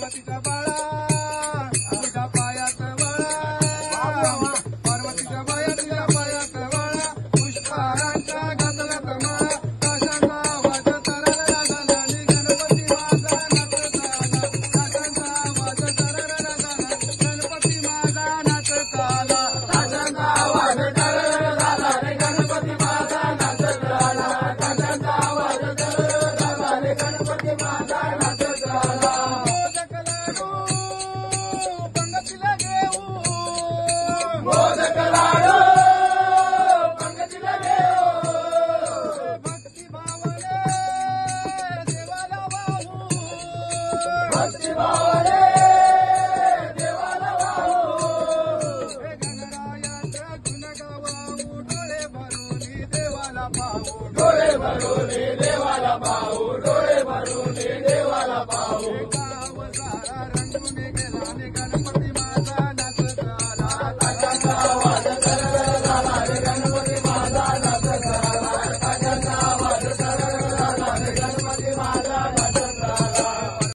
पार्वतीचा बाळा तुझ्या पायात बाळा पार्वतीच्या बाया तुझ्या पायात बाळा पुष्पारांचा घातला माळा काशांचा आवाज तररला झाला आणि गणपती माझा नाचत आला काशांचा आवाज तररला झाला गणपती माझा नाचत आला काशांचा आवाज तररला झाला आणि गणपती माझा नाचत आला काशांचा आवाज तररला झाला आणि गणपती माझा नाचत आला मोदक लाडू पंगतीला घेऊ मोदक लाडू पंगतीला घेऊ भक्ती भावाने देवाला वाहू भक्ती भावाने देवाला वाहू हे गणरायाच्या गुण गावाहू डोळे भरून देवाला पाहू डोळे भरून देवाला पाहू डोळे भरून देवाला पाहू गाव सारा रंगून